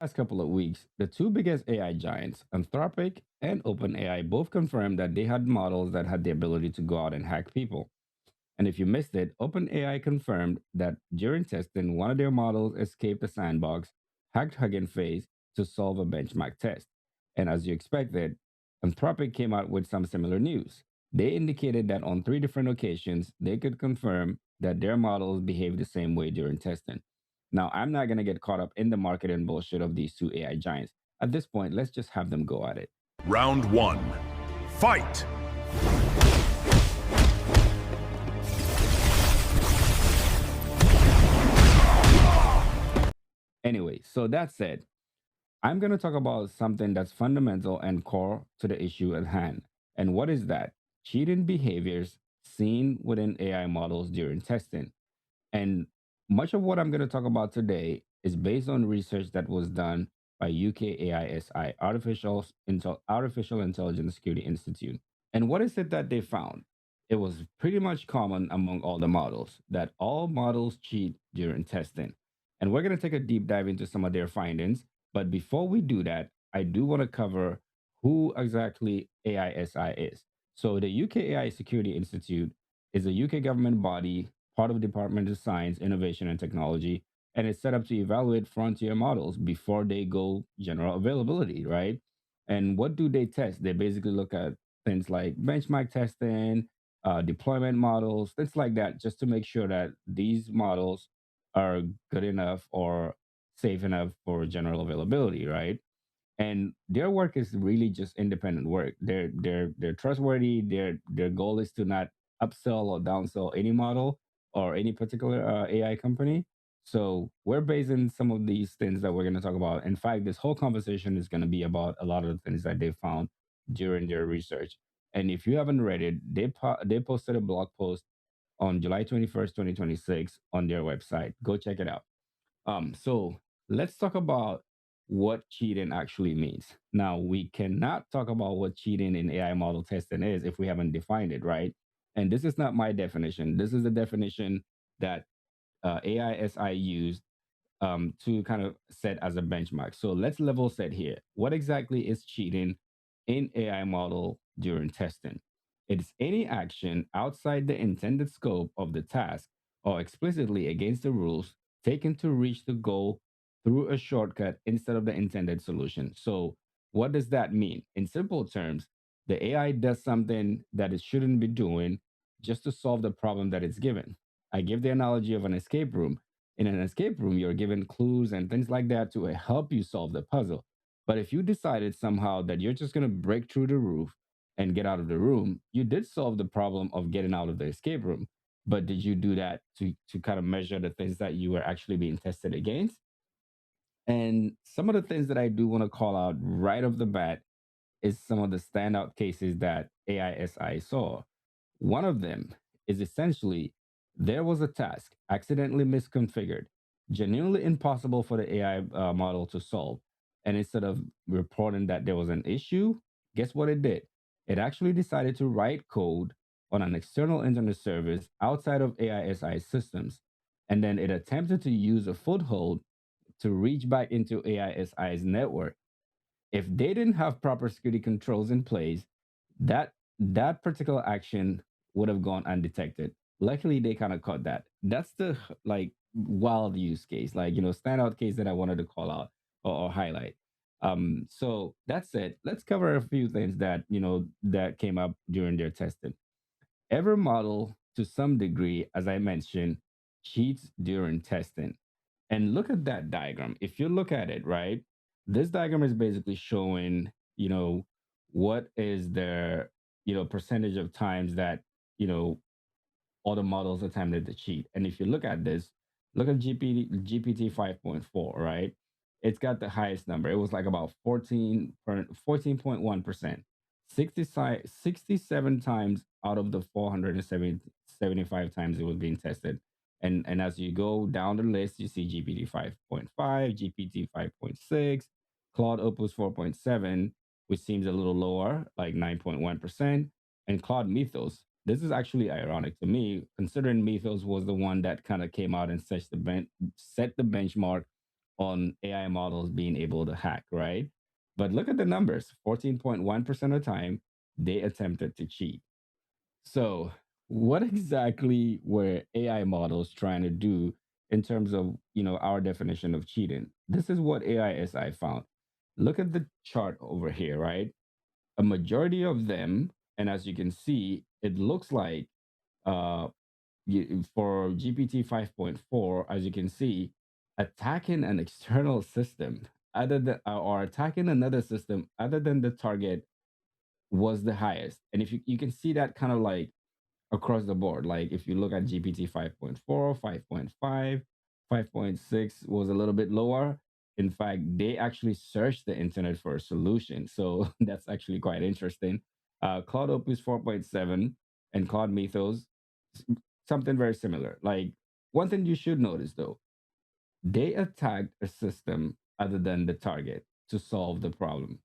Last couple of weeks, the two biggest AI giants, Anthropic and OpenAI, both confirmed that they had models that had the ability to go out and hack people. And if you missed it, OpenAI confirmed that during testing, one of their models escaped the sandbox, hacked Hugging Face to solve a benchmark test. And as you expected, Anthropic came out with some similar news. They indicated that on three different occasions, they could confirm that their models behaved the same way during testing. Now, I'm not going to get caught up in the marketing bullshit of these two AI giants. At this point, let's just have them go at it. Round one. Fight! Anyway, so that said, I'm going to talk about something that's fundamental and core to the issue at hand. And what is that? Cheating behaviors seen within AI models during testing. And much of what I'm going to talk about today is based on research that was done by UKAISI, Artificial Intelligence Security Institute. And what is it that they found? It was pretty much common among all the models that all models cheat during testing. And we're going to take a deep dive into some of their findings. But before we do that, I do want to cover who exactly AISI is. So, the UKAI Security Institute is a UK government body, part of the Department of Science, Innovation, and Technology, and it's set up to evaluate frontier models before they go general availability, right? And what do they test? They basically look at things like benchmark testing, deployment models, things like that, just to make sure that these models are good enough or safe enough for general availability, right? And their work is really just independent work. They're trustworthy. Their goal is to not upsell or downsell any model or any particular AI company. So we're basing some of these things that we're going to talk about. In fact, this whole conversation is going to be about a lot of the things that they found during their research. And if you haven't read it, they posted a blog post on July 21st, 2026 on their website. Go check it out. So let's talk about what cheating actually means. Now, we cannot talk about what cheating in AI model testing is if we haven't defined it, right? And this is not my definition. This is the definition that AISI used to kind of set as a benchmark. So let's level set here. What exactly is cheating in AI model during testing? It's any action outside the intended scope of the task or explicitly against the rules taken to reach the goal through a shortcut instead of the intended solution. So, what does that mean? In simple terms, the AI does something that it shouldn't be doing just to solve the problem that it's given. I give the analogy of an escape room. In an escape room, you're given clues and things like that to help you solve the puzzle. But if you decided somehow that you're just going to break through the roof and get out of the room, you did solve the problem of getting out of the escape room. But did you do that to kind of measure the things that you were actually being tested against? And some of the things that I do want to call out right off the bat is some of the standout cases that AISI saw. One of them is essentially there was a task accidentally misconfigured, genuinely impossible for the AI model to solve. And instead of reporting that there was an issue, guess what it did? It actually decided to write code on an external internet service outside of AISI systems. And then it attempted to use a foothold to reach back into AISI's network. If they didn't have proper security controls in place, that particular action would have gone undetected. Luckily, they kind of caught that. That's the like wild use case, like standout case that I wanted to call out or highlight. So that's it. Let's cover a few things that that came up during their testing. Every model, to some degree, as I mentioned, cheats during testing. And look at that diagram. If you look at it, right, this diagram is basically showing, what is their, percentage of times that, all the models attempted to cheat. And if you look at this, look at GPT 5.4, right? It's got the highest number. It was like about 14.1%. 67 times out of the 475 times it was being tested. And as you go down the list, you see GPT 5.5, GPT 5.6, Claude Opus 4.7, which seems a little lower, like 9.1%, and Claude Mythos. This is actually ironic to me, considering Mythos was the one that kind of came out and set the benchmark on AI models being able to hack, right? But look at the numbers: 14.1% of the time they attempted to cheat. So, what exactly were AI models trying to do in terms of, our definition of cheating? This is what AISI found. Look at the chart over here, right? A majority of them, and as you can see, it looks like uh, for GPT 5.4, as you can see, attacking an external system other than or attacking another system other than the target was the highest. And if you can see that kind of like across the board. Like if you look at GPT 5.4, 5.5, 5.6 was a little bit lower. In fact, they actually searched the internet for a solution. So that's actually quite interesting. Cloud Opus 4.7 and Cloud Mythos, something very similar. Like one thing you should notice though, they attacked a system other than the target to solve the problem.